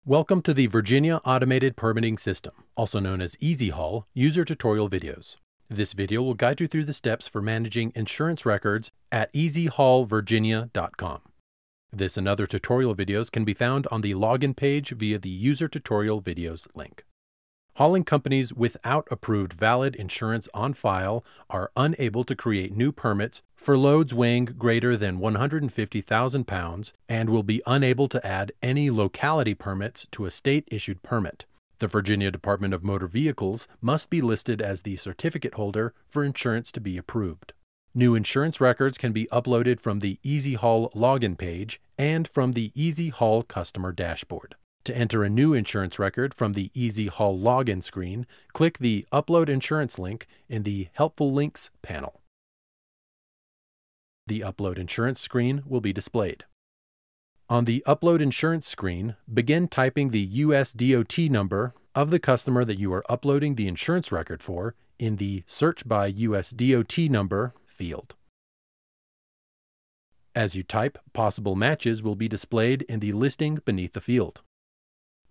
Welcome to the Virginia Automated Permitting System, also known as EasyHaul, user tutorial videos. This video will guide you through the steps for managing insurance records at easyhaulvirginia.com. This and other tutorial videos can be found on the login page via the user tutorial videos link. Hauling companies without approved valid insurance on file are unable to create new permits for loads weighing greater than 150,000 pounds and will be unable to add any locality permits to a state-issued permit. The Virginia Department of Motor Vehicles must be listed as the certificate holder for insurance to be approved. New insurance records can be uploaded from the EasyHaul login page and from the EasyHaul customer dashboard. To enter a new insurance record from the EasyHaul login screen, click the Upload Insurance link in the Helpful Links panel. The Upload Insurance screen will be displayed. On the Upload Insurance screen, begin typing the US DOT number of the customer that you are uploading the insurance record for in the Search by US DOT number field. As you type, possible matches will be displayed in the listing beneath the field.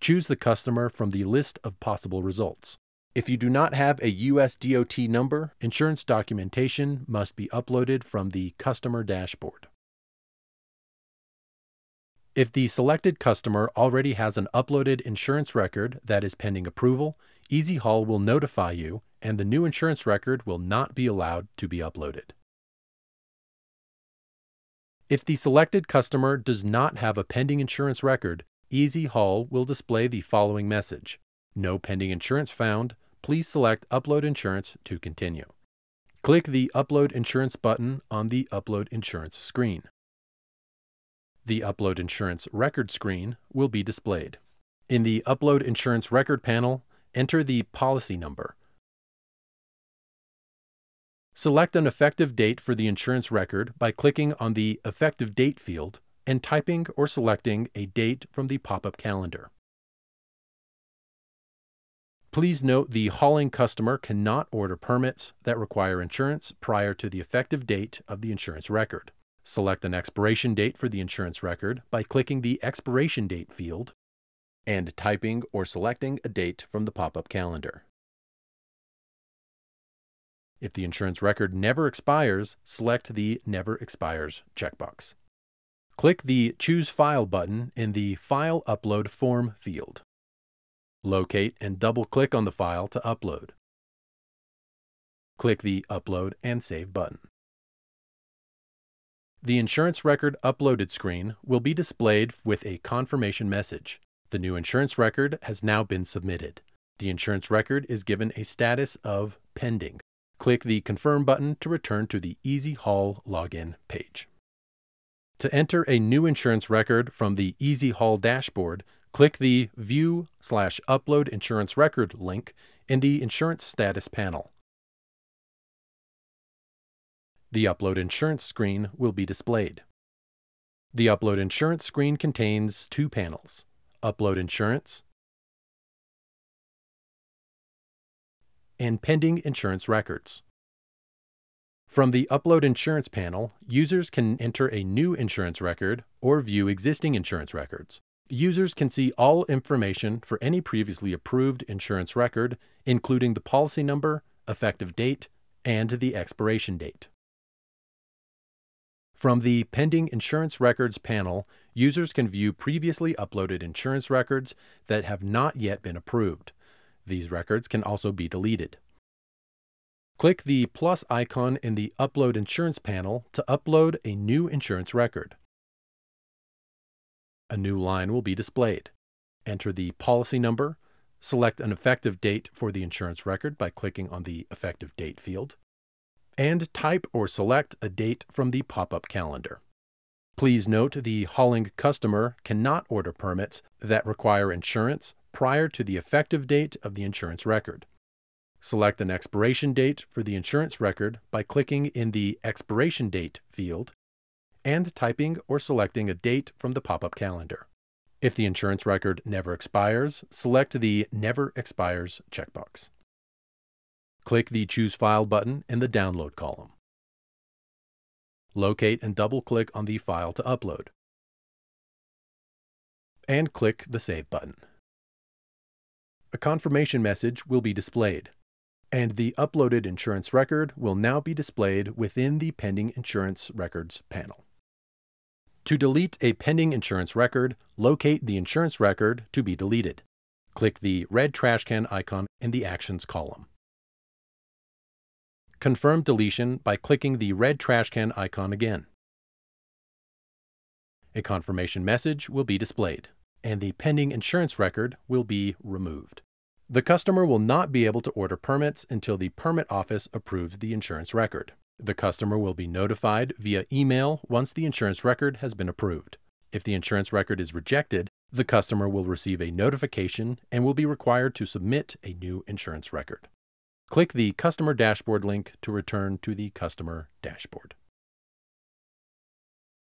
Choose the customer from the list of possible results. If you do not have a US DOT number, insurance documentation must be uploaded from the customer dashboard. If the selected customer already has an uploaded insurance record that is pending approval, EasyHaul will notify you and the new insurance record will not be allowed to be uploaded. If the selected customer does not have a pending insurance record, EasyHaul will display the following message: No pending insurance found. Please select Upload Insurance to continue. Click the Upload Insurance button on the Upload Insurance screen. The Upload Insurance Record screen will be displayed. In the Upload Insurance Record panel, enter the policy number. Select an effective date for the insurance record by clicking on the Effective Date field and typing or selecting a date from the pop-up calendar. Please note the hauling customer cannot order permits that require insurance prior to the effective date of the insurance record. Select an expiration date for the insurance record by clicking the Expiration Date field and typing or selecting a date from the pop-up calendar. If the insurance record never expires, select the Never Expires checkbox. Click the Choose File button in the File Upload Form field. Locate and double-click on the file to upload. Click the Upload and Save button. The insurance record uploaded screen will be displayed with a confirmation message. The new insurance record has now been submitted. The insurance record is given a status of pending. Click the Confirm button to return to the EasyHaul login page. To enter a new insurance record from the EasyHaul dashboard, click the View/Upload Insurance Record link in the Insurance Status panel. The Upload Insurance screen will be displayed. The Upload Insurance screen contains two panels: Upload Insurance and Pending Insurance Records. From the Upload Insurance panel, users can enter a new insurance record or view existing insurance records. Users can see all information for any previously approved insurance record, including the policy number, effective date, and the expiration date. From the Pending Insurance Records panel, users can view previously uploaded insurance records that have not yet been approved. These records can also be deleted. Click the plus icon in the Upload Insurance panel to upload a new insurance record. A new line will be displayed. Enter the policy number, select an effective date for the insurance record by clicking on the Effective Date field, and type or select a date from the pop-up calendar. Please note the hauling customer cannot order permits that require insurance prior to the effective date of the insurance record. Select an expiration date for the insurance record by clicking in the Expiration Date field and typing or selecting a date from the pop-up calendar. If the insurance record never expires, select the Never Expires checkbox. Click the Choose File button in the Download column. Locate and double-click on the file to upload. and click the Save button. A confirmation message will be displayed, and the uploaded insurance record will now be displayed within the Pending Insurance Records panel. To delete a pending insurance record, locate the insurance record to be deleted. Click the red trash can icon in the Actions column. Confirm deletion by clicking the red trash can icon again. A confirmation message will be displayed, and the pending insurance record will be removed. The customer will not be able to order permits until the permit office approves the insurance record. The customer will be notified via email once the insurance record has been approved. If the insurance record is rejected, the customer will receive a notification and will be required to submit a new insurance record. Click the Customer Dashboard link to return to the Customer Dashboard.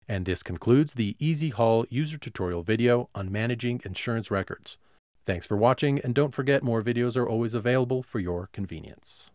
And this concludes the EasyHaul user tutorial video on managing insurance records. Thanks for watching, and don't forget, more videos are always available for your convenience.